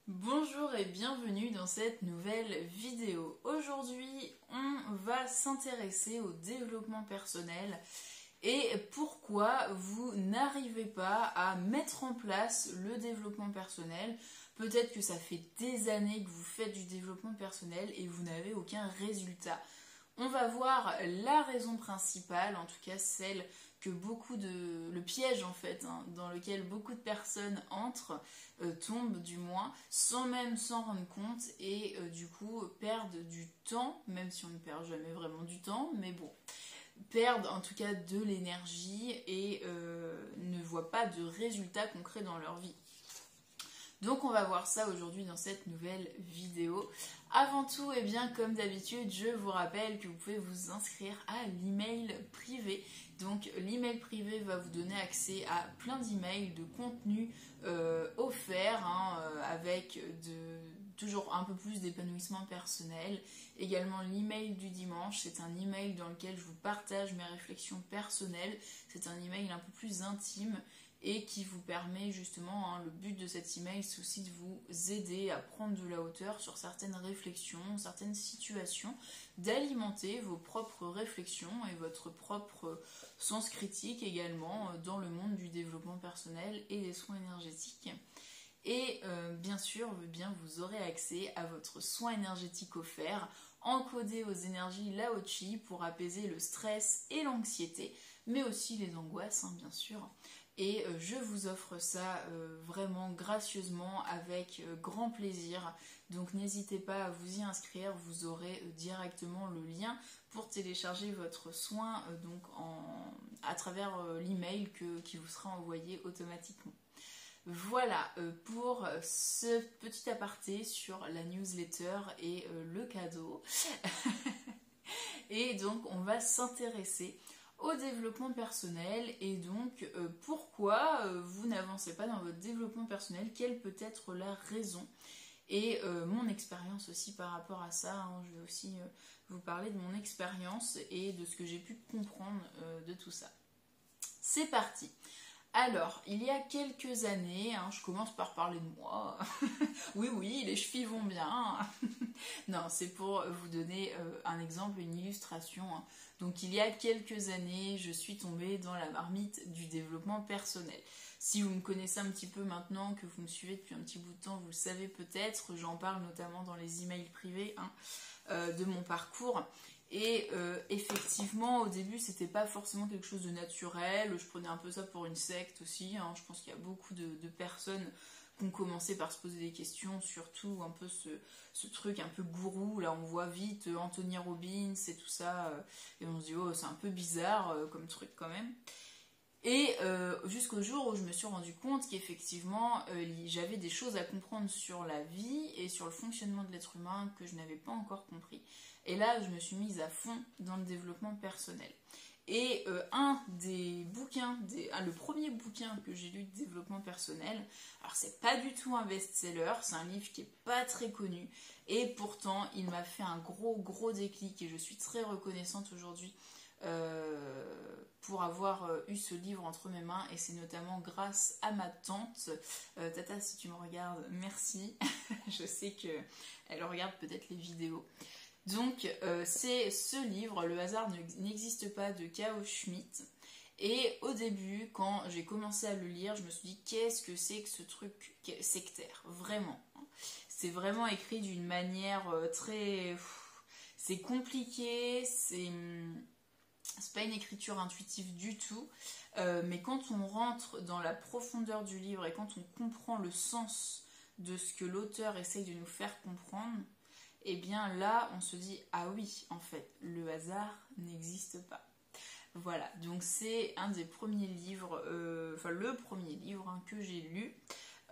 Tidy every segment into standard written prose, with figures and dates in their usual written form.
Bonjour et bienvenue dans cette nouvelle vidéo. Aujourd'hui, on va s'intéresser au développement personnel et pourquoi vous n'arrivez pas à mettre en place le développement personnel. Peut-être que ça fait des années que vous faites du développement personnel et vous n'avez aucun résultat. On va voir la raison principale, en tout cas celle que le piège en fait, dans lequel beaucoup de personnes entrent, tombent du moins, sans même s'en rendre compte et du coup perdent du temps, même si on ne perd jamais vraiment du temps, mais bon, perdent en tout cas de l'énergie et ne voient pas de résultats concrets dans leur vie. Donc on va voir ça aujourd'hui dans cette nouvelle vidéo. Avant tout, et bien comme d'habitude, je vous rappelle que vous pouvez vous inscrire à l'email privé. Donc l'email privé va vous donner accès à plein d'emails, de contenus offerts, avec toujours un peu plus d'épanouissement personnel. Également l'email du dimanche, c'est un email dans lequel je vous partage mes réflexions personnelles. C'est un email un peu plus intime et qui vous permet justement, le but de cet email, c'est aussi de vous aider à prendre de la hauteur sur certaines réflexions, certaines situations, d'alimenter vos propres réflexions et votre propre sens critique également dans le monde du développement personnel et des soins énergétiques. Et bien sûr, vous aurez accès à votre soin énergétique offert, encodé aux énergies Lao Chi pour apaiser le stress et l'anxiété, mais aussi les angoisses, bien sûr. Et je vous offre ça vraiment gracieusement avec grand plaisir. Donc n'hésitez pas à vous y inscrire, vous aurez directement le lien pour télécharger votre soin à travers l'email qui vous sera envoyé automatiquement. Voilà pour ce petit aparté sur la newsletter et le cadeau. Et donc on va s'intéresser au développement personnel et donc pourquoi vous n'avancez pas dans votre développement personnel, quelle peut être la raison et mon expérience aussi par rapport à ça, je vais aussi vous parler de mon expérience et de ce que j'ai pu comprendre de tout ça. C'est parti. Alors, il y a quelques années, je commence par parler de moi. Oui, les chevilles vont bien. Non, c'est pour vous donner un exemple, une illustration. Donc, il y a quelques années, je suis tombée dans la marmite du développement personnel. Si vous me connaissez un petit peu maintenant, que vous me suivez depuis un petit bout de temps, vous le savez peut-être. J'en parle notamment dans les emails privés de mon parcours. Et effectivement, au début, c'était pas forcément quelque chose de naturel. Je prenais un peu ça pour une secte aussi. Je pense qu'il y a beaucoup de personnes qui ont commencé par se poser des questions, surtout un peu ce truc un peu gourou. Là, on voit vite Anthony Robbins et tout ça. Et on se dit, oh, c'est un peu bizarre comme truc quand même. Et jusqu'au jour où je me suis rendu compte qu'effectivement, j'avais des choses à comprendre sur la vie et sur le fonctionnement de l'être humain que je n'avais pas encore compris. Et là, je me suis mise à fond dans le développement personnel. Et un des bouquins, le premier bouquin que j'ai lu de développement personnel, alors c'est pas du tout un best-seller, c'est un livre qui est pas très connu, et pourtant il m'a fait un gros déclic et je suis très reconnaissante aujourd'hui pour avoir eu ce livre entre mes mains, et c'est notamment grâce à ma tante. Tata, si tu me regardes, merci. Je sais qu'elle regarde peut-être les vidéos. Donc c'est ce livre, Le hasard n'existe pas, de Kao Schmidt. Et au début, quand j'ai commencé à le lire, je me suis dit, qu'est-ce que c'est que ce truc sectaire, vraiment. C'est vraiment écrit d'une manière très... C'est compliqué, c'est pas une écriture intuitive du tout, mais quand on rentre dans la profondeur du livre et quand on comprend le sens de ce que l'auteur essaye de nous faire comprendre, et bien là on se dit, ah oui, en fait, le hasard n'existe pas. Voilà, donc c'est un des premiers livres, le premier livre que j'ai lu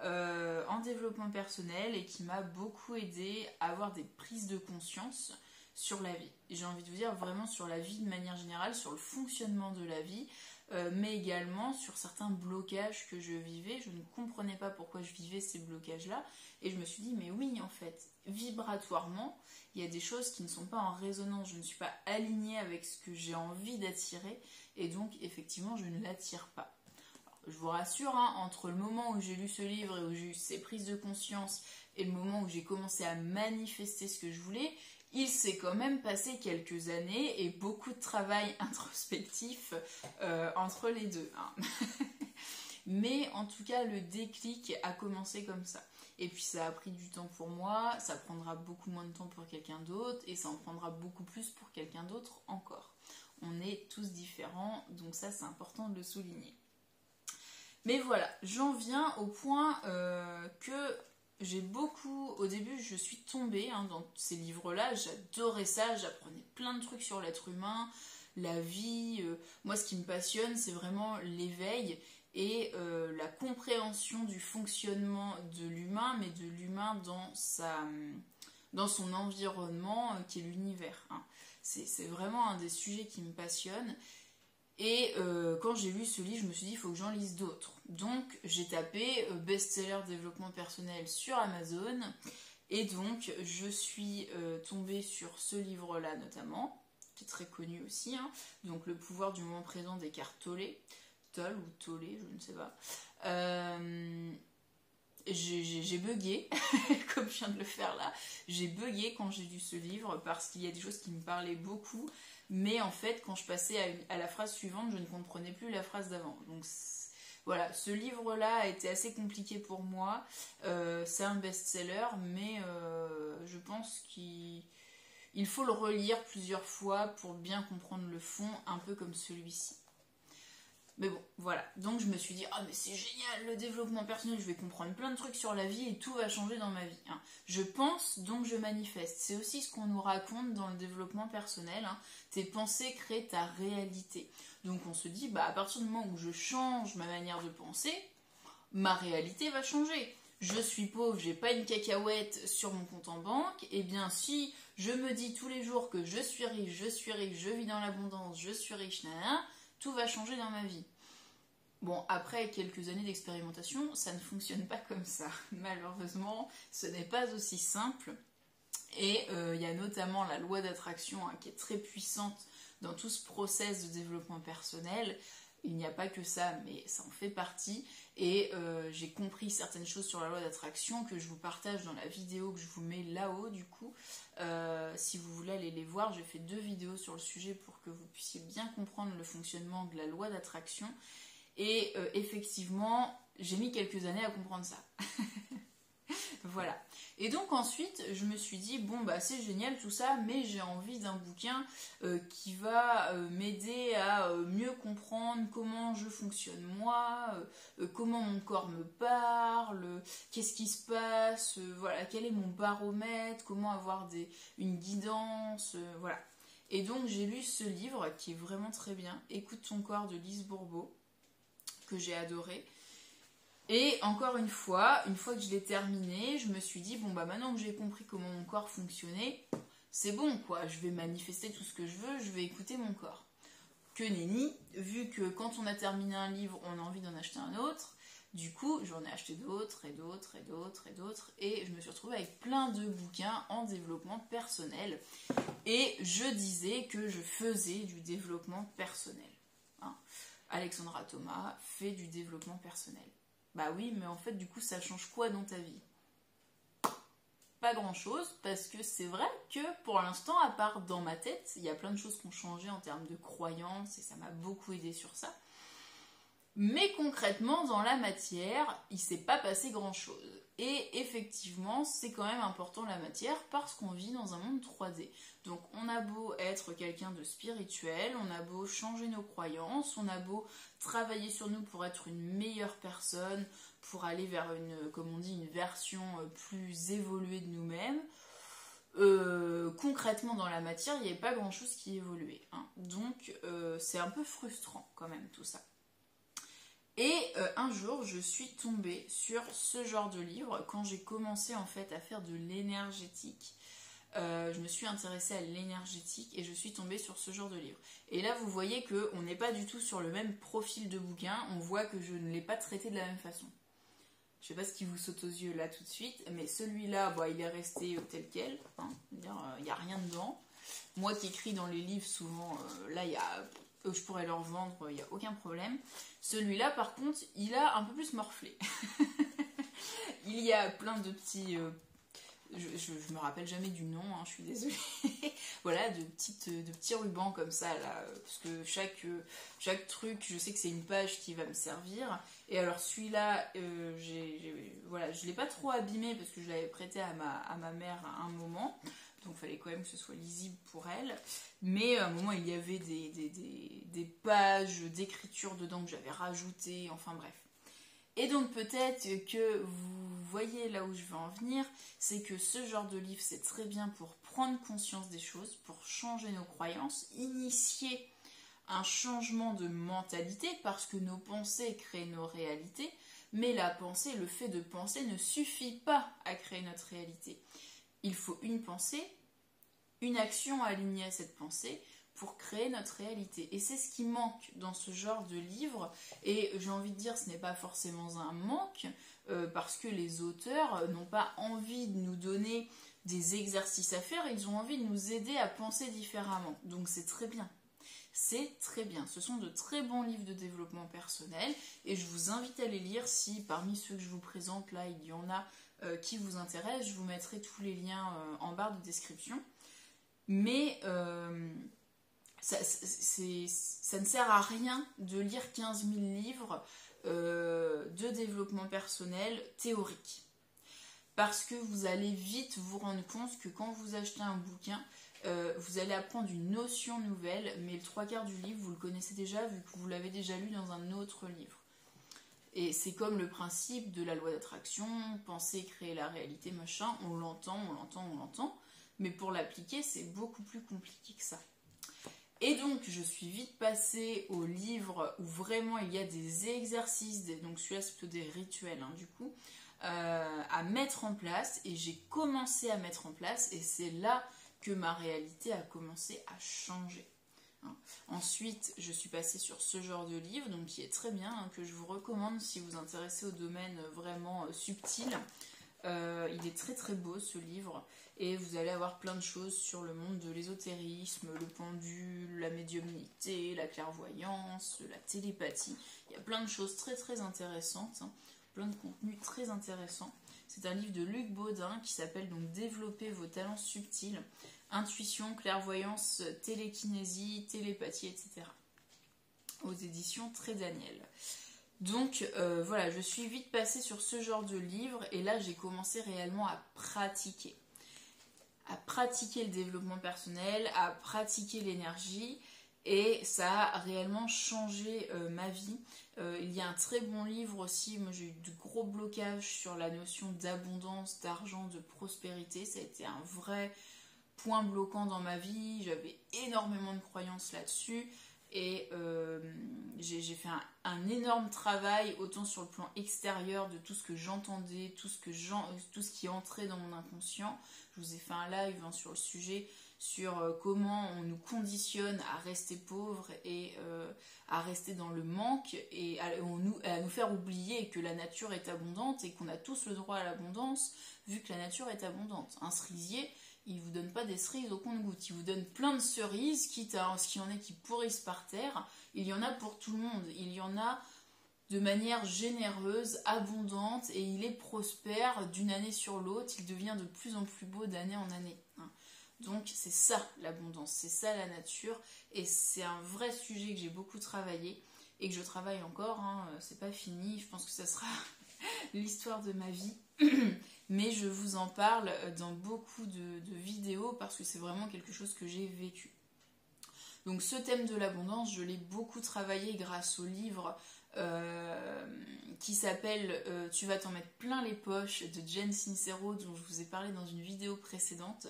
en développement personnel et qui m'a beaucoup aidé à avoir des prises de conscience sur la vie. J'ai envie de vous dire vraiment sur la vie de manière générale, sur le fonctionnement de la vie, mais également sur certains blocages que je vivais. Je ne comprenais pas pourquoi je vivais ces blocages-là, et je me suis dit, mais oui, en fait, vibratoirement, il y a des choses qui ne sont pas en résonance, je ne suis pas alignée avec ce que j'ai envie d'attirer, et donc effectivement je ne l'attire pas. Alors, je vous rassure, hein, entre le moment où j'ai lu ce livre et où j'ai eu ces prises de conscience et le moment où j'ai commencé à manifester ce que je voulais, il s'est quand même passé quelques années et beaucoup de travail introspectif entre les deux. Hein. Mais en tout cas, le déclic a commencé comme ça. Et puis ça a pris du temps pour moi, ça prendra beaucoup moins de temps pour quelqu'un d'autre et ça en prendra beaucoup plus pour quelqu'un d'autre encore. On est tous différents, donc ça c'est important de le souligner. Mais voilà, j'en viens au point que j'ai beaucoup... Au début, je suis tombée dans ces livres-là, j'adorais ça, j'apprenais plein de trucs sur l'être humain, la vie. Moi, ce qui me passionne, c'est vraiment l'éveil et la compréhension du fonctionnement de l'humain, mais de l'humain dans son environnement qui est l'univers. Hein. C'est vraiment un des sujets qui me passionne. Et quand j'ai lu ce livre, je me suis dit, il faut que j'en lise d'autres. Donc, j'ai tapé best-seller développement personnel sur Amazon. Et donc, je suis tombée sur ce livre-là notamment, qui est très connu aussi. Hein. Donc, Le pouvoir du moment présent d'Eckhart Tolle. Tolle ou Tolle, je ne sais pas. J'ai bugué, comme je viens de le faire là. J'ai bugué quand j'ai lu ce livre parce qu'il y a des choses qui me parlaient beaucoup. Mais en fait, quand je passais à la phrase suivante, je ne comprenais plus la phrase d'avant. Donc voilà, ce livre-là a été assez compliqué pour moi. C'est un best-seller, mais je pense qu'il faut le relire plusieurs fois pour bien comprendre le fond, un peu comme celui-ci. Mais bon, voilà. Donc je me suis dit, ah mais c'est génial, le développement personnel, je vais comprendre plein de trucs sur la vie et tout va changer dans ma vie. Hein. Je pense, donc je manifeste. C'est aussi ce qu'on nous raconte dans le développement personnel. Hein. Tes pensées créent ta réalité. Donc on se dit, bah à partir du moment où je change ma manière de penser, ma réalité va changer. Je suis pauvre, j'ai pas une cacahuète sur mon compte en banque, et bien si je me dis tous les jours que je suis riche, je vis dans l'abondance, je suis riche, tout va changer dans ma vie. Bon, après quelques années d'expérimentation, ça ne fonctionne pas comme ça. Malheureusement, ce n'est pas aussi simple. Et il y a notamment la loi d'attraction qui est très puissante dans tout ce process de développement personnel. Il n'y a pas que ça, mais ça en fait partie. Et j'ai compris certaines choses sur la loi d'attraction que je vous partage dans la vidéo que je vous mets là-haut du coup. Si vous voulez aller les voir, j'ai fait 2 vidéos sur le sujet pour que vous puissiez bien comprendre le fonctionnement de la loi d'attraction. Et effectivement, j'ai mis quelques années à comprendre ça. Voilà. Et donc ensuite, je me suis dit, bon bah c'est génial tout ça, mais j'ai envie d'un bouquin qui va m'aider à mieux comprendre comment je fonctionne moi, comment mon corps me parle, qu'est-ce qui se passe, voilà, quel est mon baromètre, comment avoir une guidance, voilà. Et donc j'ai lu ce livre qui est vraiment très bien, Écoute ton corps de Lise Bourbeau, que j'ai adoré. Et encore une fois que je l'ai terminé, je me suis dit, bon bah maintenant que j'ai compris comment mon corps fonctionnait, c'est bon quoi, je vais manifester tout ce que je veux, je vais écouter mon corps. Que nenni, vu que quand on a terminé un livre, on a envie d'en acheter un autre, du coup j'en ai acheté d'autres et d'autres et d'autres et d'autres, et je me suis retrouvée avec plein de bouquins en développement personnel. Et je disais que je faisais du développement personnel. Hein. Alexandra Thomas fait du développement personnel. Bah oui, mais en fait, du coup, ça change quoi dans ta vie? Pas grand-chose, parce que c'est vrai que pour l'instant, à part dans ma tête, il y a plein de choses qui ont changé en termes de croyances, et ça m'a beaucoup aidé sur ça. Mais concrètement, dans la matière, il ne s'est pas passé grand-chose. Et effectivement, c'est quand même important la matière parce qu'on vit dans un monde 3D. Donc on a beau être quelqu'un de spirituel, on a beau changer nos croyances, on a beau travailler sur nous pour être une meilleure personne, pour aller vers comme on dit, une version plus évoluée de nous-mêmes. Concrètement dans la matière, il n'y avait pas grand-chose qui évoluait. Hein. Donc c'est un peu frustrant quand même tout ça. Et un jour, je suis tombée sur ce genre de livre quand j'ai commencé en fait à faire de l'énergétique. Je me suis intéressée à l'énergétique et je suis tombée sur ce genre de livre. Et là, vous voyez qu'on n'est pas du tout sur le même profil de bouquin. On voit que je ne l'ai pas traité de la même façon. Je sais pas ce qui vous saute aux yeux là tout de suite, mais celui-là, bah, il est resté tel quel. Hein, il n'y a rien dedans. Moi qui écris dans les livres, souvent, là, il y a je pourrais leur vendre, il n'y a aucun problème. Celui-là, par contre, il a un peu plus morflé. Il y a plein de petits... je me rappelle jamais du nom, hein, je suis désolée. Voilà, de petits rubans comme ça, là. Parce que chaque truc, je sais que c'est une page qui va me servir. Et alors celui-là, voilà, je ne l'ai pas trop abîmé parce que je l'avais prêté à ma mère à un moment. Donc il fallait quand même que ce soit lisible pour elle. Mais à un moment, il y avait des pages d'écriture dedans que j'avais rajoutées. Enfin bref. Et donc peut-être que vous voyez là où je veux en venir, c'est que ce genre de livre, c'est très bien pour prendre conscience des choses, pour changer nos croyances, initier un changement de mentalité, parce que nos pensées créent nos réalités, mais la pensée, le fait de penser ne suffit pas à créer notre réalité. Il faut une pensée, une action alignée à cette pensée, pour créer notre réalité. Et c'est ce qui manque dans ce genre de livre. Et j'ai envie de dire, ce n'est pas forcément un manque, parce que les auteurs n'ont pas envie de nous donner des exercices à faire, ils ont envie de nous aider à penser différemment. Donc c'est très bien. C'est très bien. Ce sont de très bons livres de développement personnel. Et je vous invite à les lire si parmi ceux que je vous présente, là, il y en a qui vous intéressent. Je vous mettrai tous les liens en barre de description. Mais... ça ne sert à rien de lire 15 000 livres de développement personnel théorique. Parce que vous allez vite vous rendre compte que quand vous achetez un bouquin, vous allez apprendre une notion nouvelle, mais le 3/4 du livre, vous le connaissez déjà vu que vous l'avez déjà lu dans un autre livre. Et c'est comme le principe de la loi d'attraction, penser, créer la réalité, machin, on l'entend, mais pour l'appliquer, c'est beaucoup plus compliqué que ça. Et donc, je suis vite passée au livre où vraiment il y a des exercices, donc celui-là c'est plutôt des rituels du coup, à mettre en place. Et j'ai commencé à mettre en place et c'est là que ma réalité a commencé à changer. Ensuite, je suis passée sur ce genre de livre, donc qui est très bien, que je vous recommande si vous vous intéressez au domaine vraiment subtil. Il est très très beau ce livre et vous allez avoir plein de choses sur le monde de l'ésotérisme, le pendule, la médiumnité, la clairvoyance, la télépathie. Il y a plein de choses très très intéressantes, plein de contenus très intéressants. C'est un livre de Luc Baudin qui s'appelle donc Développer vos talents subtils, intuition, clairvoyance, télékinésie, télépathie, etc. Aux éditions Très Daniel. Donc voilà, je suis vite passée sur ce genre de livre et là j'ai commencé réellement à pratiquer le développement personnel, à pratiquer l'énergie et ça a réellement changé ma vie. Il y a un très bon livre aussi, moi j'ai eu de gros blocages sur la notion d'abondance, d'argent, de prospérité, ça a été un vrai point bloquant dans ma vie, j'avais énormément de croyances là-dessus. Et j'ai fait un énorme travail, autant sur le plan extérieur de tout ce que j'entendais, tout ce qui entrait dans mon inconscient. Je vous ai fait un live sur le sujet, sur comment on nous conditionne à rester pauvre et à rester dans le manque et à nous faire oublier que la nature est abondante et qu'on a tous le droit à l'abondance vu que la nature est abondante. Un cerisier, il ne vous donne pas des cerises au compte-gouttes, il vous donne plein de cerises, quitte à ce qu'il y en ait qui pourrissent par terre, il y en a pour tout le monde, il y en a de manière généreuse, abondante, et il est prospère d'une année sur l'autre, il devient de plus en plus beau d'année en année. Donc c'est ça l'abondance, c'est ça la nature, et c'est un vrai sujet que j'ai beaucoup travaillé, et que je travaille encore, c'est pas fini, je pense que ça sera l'histoire de ma vie. Mais je vous en parle dans beaucoup de vidéos parce que c'est vraiment quelque chose que j'ai vécu. Donc ce thème de l'abondance, je l'ai beaucoup travaillé grâce au livre qui s'appelle Tu vas t'en mettre plein les poches de Jen Sincero dont je vous ai parlé dans une vidéo précédente.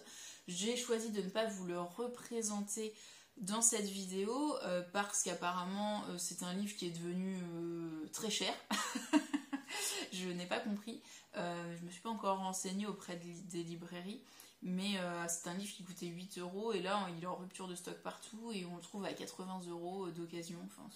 J'ai choisi de ne pas vous le représenter dans cette vidéo parce qu'apparemment c'est un livre qui est devenu très cher. Je n'ai pas compris, je me suis pas encore renseignée auprès des librairies, mais c'est un livre qui coûtait 8 € et là il est en rupture de stock partout et on le trouve à 80 € d'occasion. Enfin,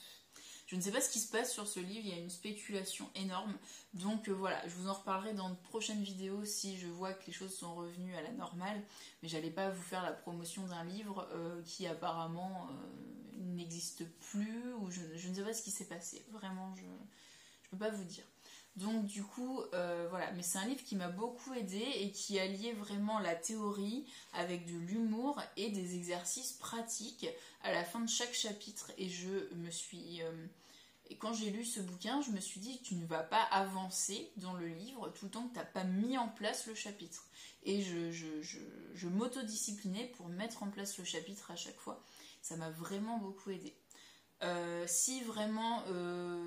je ne sais pas ce qui se passe sur ce livre, il y a une spéculation énorme, donc voilà, je vous en reparlerai dans de prochaines vidéos si je vois que les choses sont revenues à la normale, mais j'allais pas vous faire la promotion d'un livre qui apparemment n'existe plus, ou je ne sais pas ce qui s'est passé. Vraiment, je ne peux pas vous dire. Donc du coup, voilà. Mais c'est un livre qui m'a beaucoup aidée et qui alliait vraiment la théorie avec de l'humour et des exercices pratiques à la fin de chaque chapitre. Et et quand j'ai lu ce bouquin, je me suis dit, tu ne vas pas avancer dans le livre tout le temps que tu n'as pas mis en place le chapitre. Et je m'autodisciplinais pour mettre en place le chapitre à chaque fois. Ça m'a vraiment beaucoup aidée. Si vraiment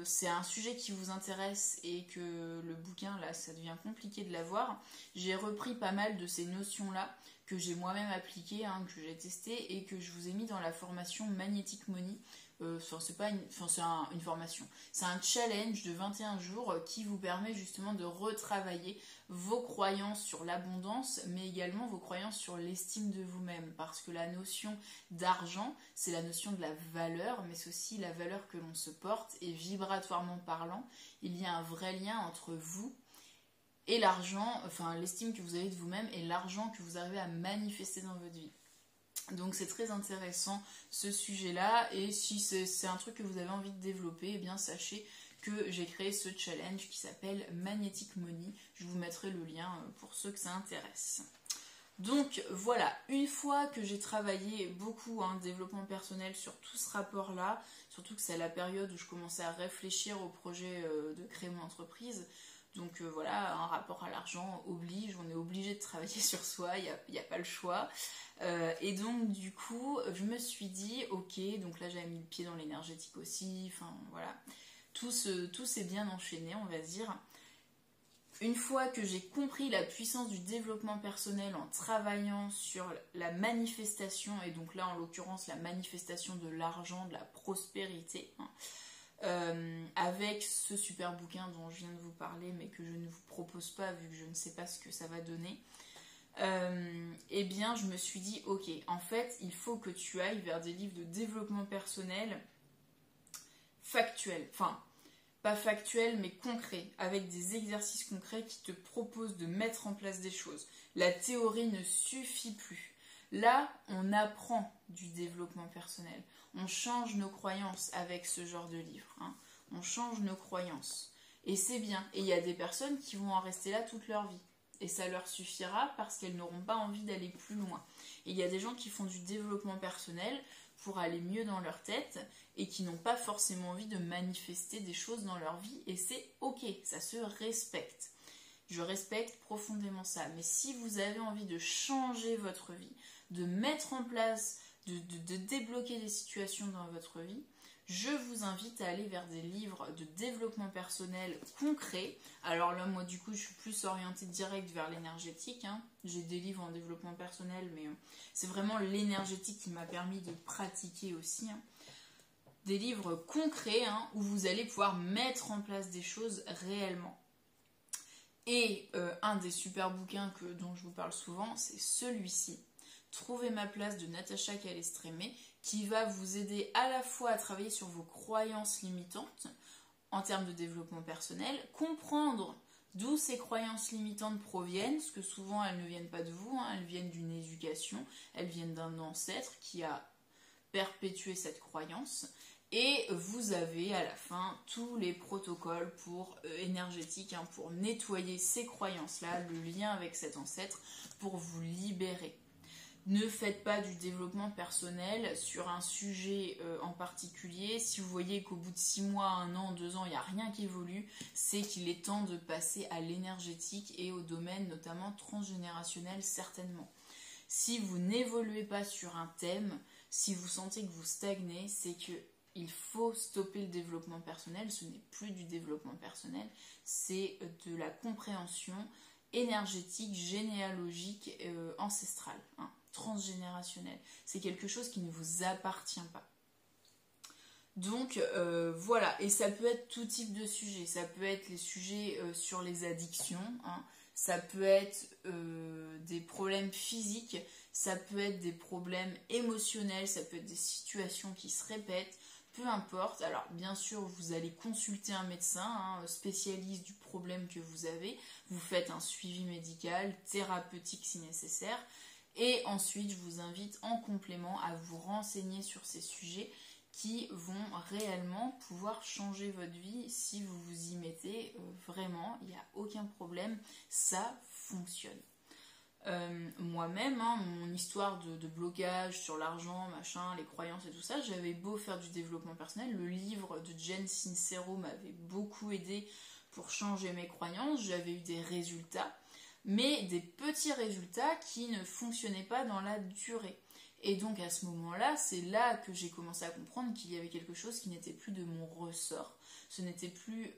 c'est un sujet qui vous intéresse et que le bouquin, là, ça devient compliqué de l'avoir, j'ai repris pas mal de ces notions-là que j'ai moi-même appliquées, hein, que j'ai testées et que je vous ai mis dans la formation Magnetic Money. C'est une formation, c'est un challenge de 21 jours qui vous permet justement de retravailler vos croyances sur l'abondance, mais également vos croyances sur l'estime de vous-même, parce que la notion d'argent, c'est la notion de la valeur, mais c'est aussi la valeur que l'on se porte, et vibratoirement parlant, il y a un vrai lien entre vous et l'argent, enfin l'estime que vous avez de vous-même et l'argent que vous arrivez à manifester dans votre vie. Donc c'est très intéressant ce sujet-là, et si c'est un truc que vous avez envie de développer, eh bien sachez que j'ai créé ce challenge qui s'appelle Magnetic Money. Je vous mettrai le lien pour ceux que ça intéresse. Donc voilà, une fois que j'ai travaillé beaucoup développement personnel sur tout ce rapport-là, surtout que c'est la période où je commençais à réfléchir au projet de créer mon entreprise. Donc voilà, un rapport à l'argent oblige, on est obligé de travailler sur soi, il n'y a pas le choix. Et donc du coup, je me suis dit, ok, donc là j'avais mis le pied dans l'énergétique aussi, enfin voilà. Tout s'est bien enchaîné, on va dire. Une fois que j'ai compris la puissance du développement personnel en travaillant sur la manifestation, et donc là en l'occurrence la manifestation de l'argent, de la prospérité, avec ce super bouquin dont je viens de vous parler mais que je ne vous propose pas vu que je ne sais pas ce que ça va donner, eh bien je me suis dit ok, en fait il faut que tu ailles vers des livres de développement personnel factuels, enfin pas factuels mais concrets, avec des exercices concrets qui te proposent de mettre en place des choses. La théorie ne suffit plus. Là, on apprend du développement personnel. On change nos croyances avec ce genre de livre. On change nos croyances. Et c'est bien. Et il y a des personnes qui vont en rester là toute leur vie. Et ça leur suffira parce qu'elles n'auront pas envie d'aller plus loin. Et il y a des gens qui font du développement personnel pour aller mieux dans leur tête et qui n'ont pas forcément envie de manifester des choses dans leur vie. Et c'est ok, ça se respecte. Je respecte profondément ça. Mais si vous avez envie de changer votre vie, de mettre en place, de débloquer des situations dans votre vie, je vous invite à aller vers des livres de développement personnel concrets. Alors là, moi, du coup, je suis plus orientée direct vers l'énergétique. J'ai des livres en développement personnel, mais c'est vraiment l'énergétique qui m'a permis de pratiquer aussi. Des livres concrets où vous allez pouvoir mettre en place des choses réellement. Et un des super bouquins dont je vous parle souvent, c'est celui-ci. Trouver ma place de Natacha Calestrémé, qui va vous aider à la fois à travailler sur vos croyances limitantes en termes de développement personnel, comprendre d'où ces croyances limitantes proviennent, parce que souvent elles ne viennent pas de vous, elles viennent d'une éducation, elles viennent d'un ancêtre qui a perpétué cette croyance. Et vous avez à la fin tous les protocoles énergétiques pour nettoyer ces croyances-là, le lien avec cet ancêtre, pour vous libérer. Ne faites pas du développement personnel sur un sujet en particulier. Si vous voyez qu'au bout de 6 mois, 1 an, 2 ans, il n'y a rien qui évolue, c'est qu'il est temps de passer à l'énergétique et au domaine notamment transgénérationnel certainement. Si vous n'évoluez pas sur un thème, si vous sentez que vous stagnez, c'est qu'il faut stopper le développement personnel. Ce n'est plus du développement personnel, c'est de la compréhension énergétique, généalogique, ancestrale. Transgénérationnel. C'est quelque chose qui ne vous appartient pas. Donc voilà, et ça peut être tout type de sujets. Ça peut être les sujets sur les addictions, ça peut être des problèmes physiques, ça peut être des problèmes émotionnels, ça peut être des situations qui se répètent, peu importe. Alors bien sûr, vous allez consulter un médecin, spécialiste du problème que vous avez, vous faites un suivi médical, thérapeutique si nécessaire. Et ensuite, je vous invite en complément à vous renseigner sur ces sujets qui vont réellement pouvoir changer votre vie si vous vous y mettez vraiment, il n'y a aucun problème, ça fonctionne. Moi-même, hein, mon histoire de blocage sur l'argent, machin, les croyances et tout ça, j'avais beau faire du développement personnel, le livre de Jen Sincero m'avait beaucoup aidé pour changer mes croyances, j'avais eu des résultats, mais des petits résultats qui ne fonctionnaient pas dans la durée. Et donc à ce moment-là, c'est là que j'ai commencé à comprendre qu'il y avait quelque chose qui n'était plus de mon ressort. Ce n'était plus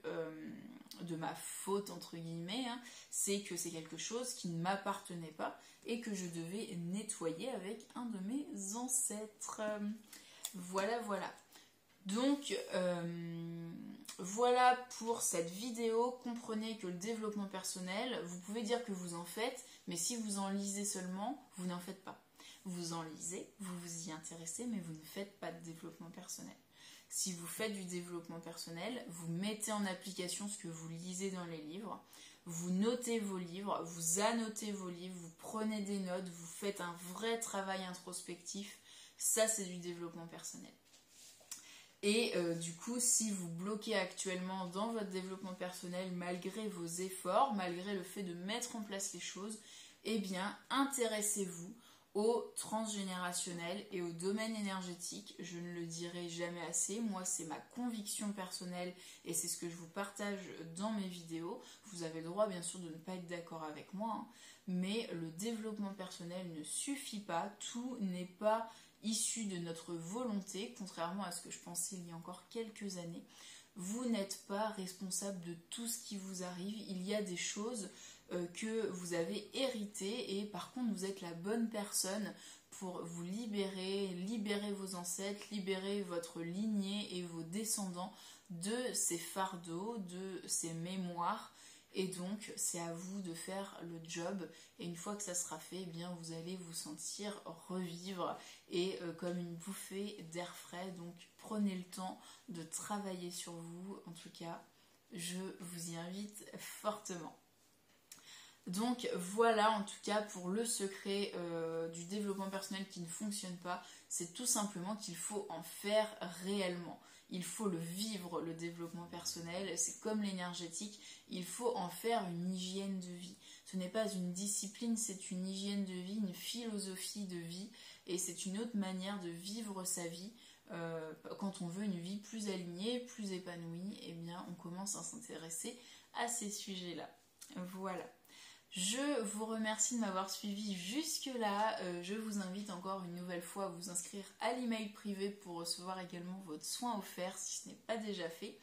de ma faute, entre guillemets, hein. C'est que c'est quelque chose qui ne m'appartenait pas et que je devais nettoyer avec un de mes ancêtres. Voilà, voilà. Donc, voilà pour cette vidéo. Comprenez que le développement personnel, vous pouvez dire que vous en faites, mais si vous en lisez seulement, vous n'en faites pas. Vous en lisez, vous vous y intéressez, mais vous ne faites pas de développement personnel. Si vous faites du développement personnel, vous mettez en application ce que vous lisez dans les livres, vous notez vos livres, vous annotez vos livres, vous prenez des notes, vous faites un vrai travail introspectif. Ça, c'est du développement personnel. Et du coup, si vous bloquez actuellement dans votre développement personnel malgré vos efforts, malgré le fait de mettre en place les choses, eh bien, intéressez-vous au transgénérationnel et au domaine énergétique. Je ne le dirai jamais assez. Moi, c'est ma conviction personnelle et c'est ce que je vous partage dans mes vidéos. Vous avez le droit, bien sûr, de ne pas être d'accord avec moi, hein, mais le développement personnel ne suffit pas. Tout n'est pas issu de notre volonté, contrairement à ce que je pensais il y a encore quelques années. Vous n'êtes pas responsable de tout ce qui vous arrive. Il y a des choses que vous avez héritées et par contre vous êtes la bonne personne pour vous libérer vos ancêtres, libérer votre lignée et vos descendants de ces fardeaux, de ces mémoires. Et donc c'est à vous de faire le job et une fois que ça sera fait, eh bien vous allez vous sentir revivre et comme une bouffée d'air frais. Donc prenez le temps de travailler sur vous, en tout cas je vous y invite fortement. Donc voilà en tout cas pour le secret du développement personnel qui ne fonctionne pas, c'est tout simplement qu'il faut en faire réellement. Il faut le vivre, le développement personnel, c'est comme l'énergétique, il faut en faire une hygiène de vie. Ce n'est pas une discipline, c'est une hygiène de vie, une philosophie de vie et c'est une autre manière de vivre sa vie. Quand on veut une vie plus alignée, plus épanouie, eh bien on commence à s'intéresser à ces sujets-là. Voilà. Je vous remercie de m'avoir suivi jusque-là. Je vous invite encore une nouvelle fois à vous inscrire à l'email privé pour recevoir également votre soin offert si ce n'est pas déjà fait.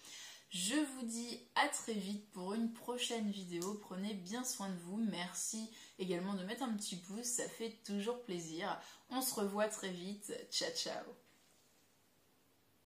Je vous dis à très vite pour une prochaine vidéo. Prenez bien soin de vous. Merci également de mettre un petit pouce, ça fait toujours plaisir. On se revoit très vite. Ciao, ciao.